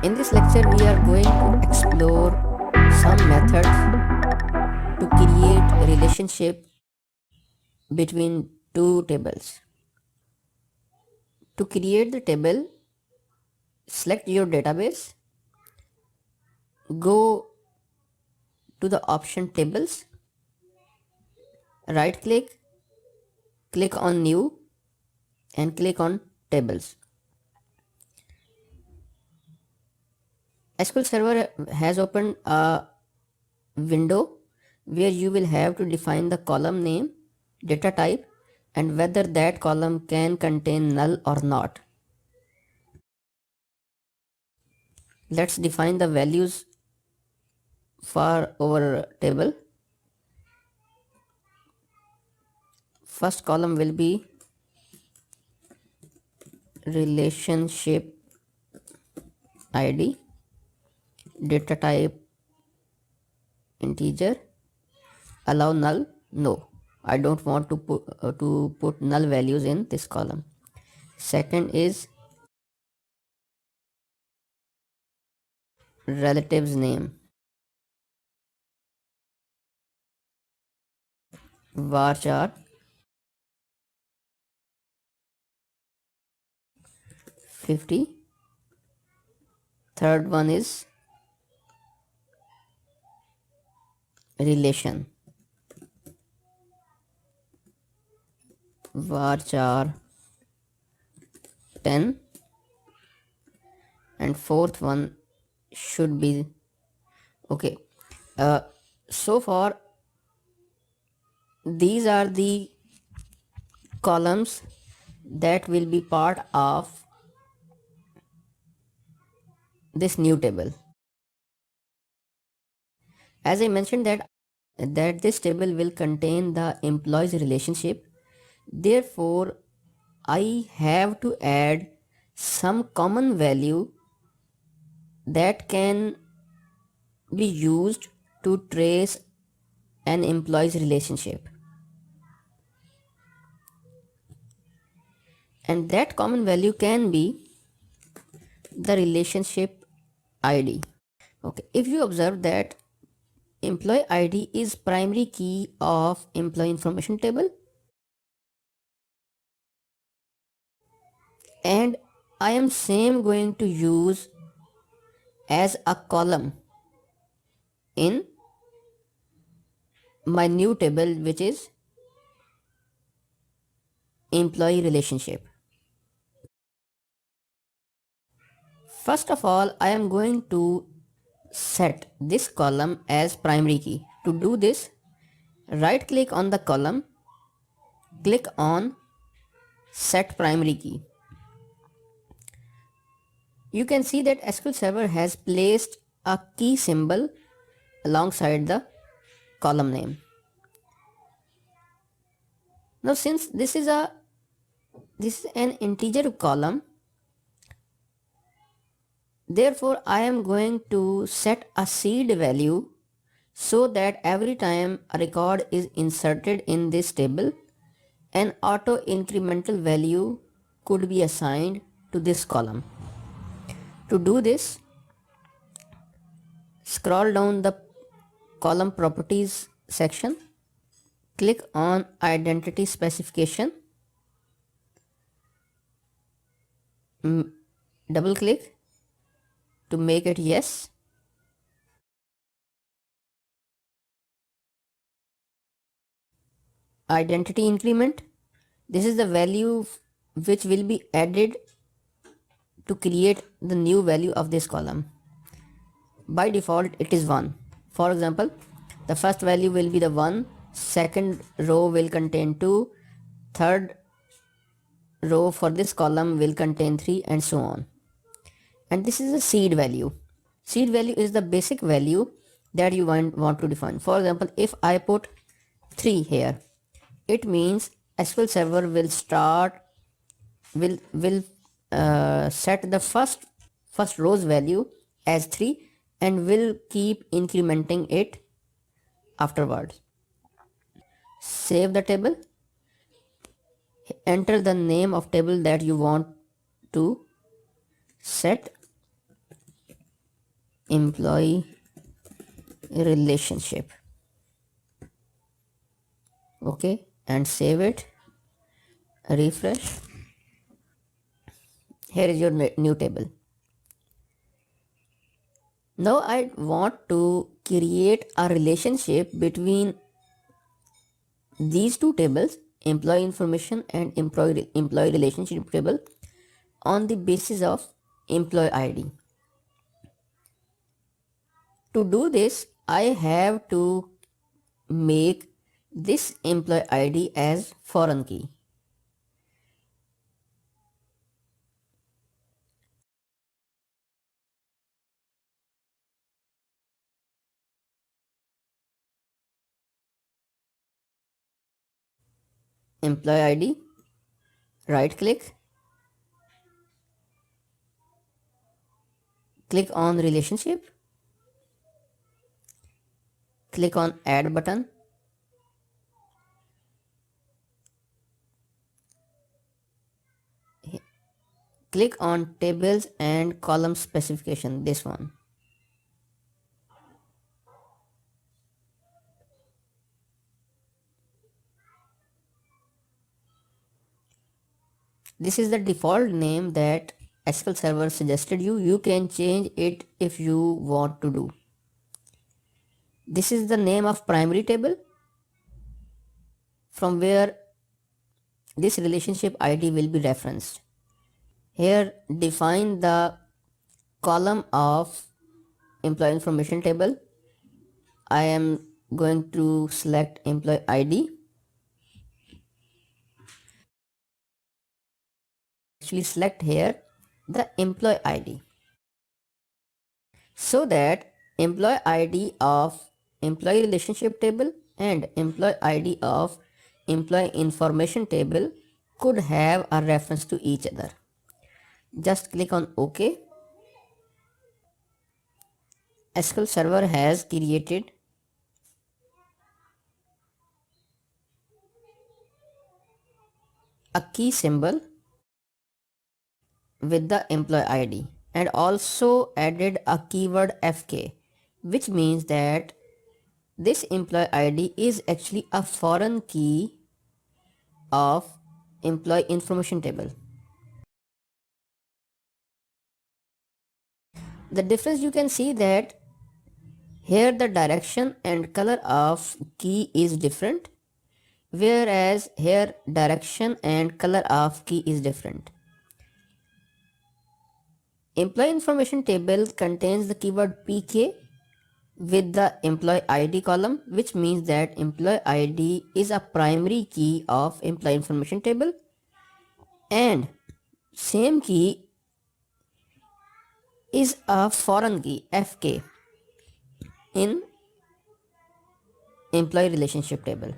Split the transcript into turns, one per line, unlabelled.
In this lecture, we are going to explore some methods to create a relationship between two tables. To create the table, select your database, go to the option tables, right click, click on new and click on tables. SQL Server has opened a window where you will have to define the column name, data type, and whether that column can contain null or not. Let's define the values for our table. First column will be relationship ID, data type integer, allow null, no. I don't want to put null values in this column. Second is relatives name, varchar 50. Third one is relation, varchar 10, and fourth one should be okay. So far these are the columns that will be part of this new table. As I mentioned that this table will contain the employees relationship, therefore I have to add some common value that can be used to trace an employees relationship, and that common value can be the relationship ID. Okay, if you observe that employee ID is primary key of employee information table, and I am same going to use as a column in my new table, which is employee relationship. First of all, I am going to set this column as primary key. To do this, right click on the column, click on set primary key. You can see that SQL Server has placed a key symbol alongside the column name. Now since this is an integer column, therefore I am going to set a seed value so that every time a record is inserted in this table, an auto incremental value could be assigned to this column. To do this, scroll down the column properties section, click on identity specification, double click to make it yes, identity increment, this is the value which will be added to create the new value of this column. By default it is 1. For example, the first value will be the 1, second row will contain 2, third row for this column will contain 3, and so on. And this is a seed value. Seed value is the basic value that you want to define. For example, if I put 3 here, it means SQL Server will set the first row's value as 3 and will keep incrementing it afterwards. Save the table, enter the name of table that you want to set, employee relationship. Okay, and save it, refresh. Here is your new table. Now I want to create a relationship between these two tables, employee information and employee relationship table, on the basis of employee ID. To do this, I have to make this employee ID as foreign key. Employee ID, right click, click on relationship, click on add button, click on tables and column specification, this one. This is the default name that SQL Server suggested you. You can change it if you want to do. This is the name of primary table from where this relationship ID will be referenced. Here define the column of employee information table. I am going to select employee ID. Actually select here the employee ID, so that employee ID of employee relationship table and employee ID of employee information table could have a reference to each other. Just click on OK. SQL Server has created a key symbol with the employee ID and also added a keyword FK, which means that this employee ID is actually a foreign key of employee information table. The difference, you can see that here the direction and color of key is different, whereas here direction and color of key is different. Employee information table contains the keyword PK with the employee ID column, which means that employee ID is a primary key of employee information table, and same key is a foreign key FK in employee relationship table.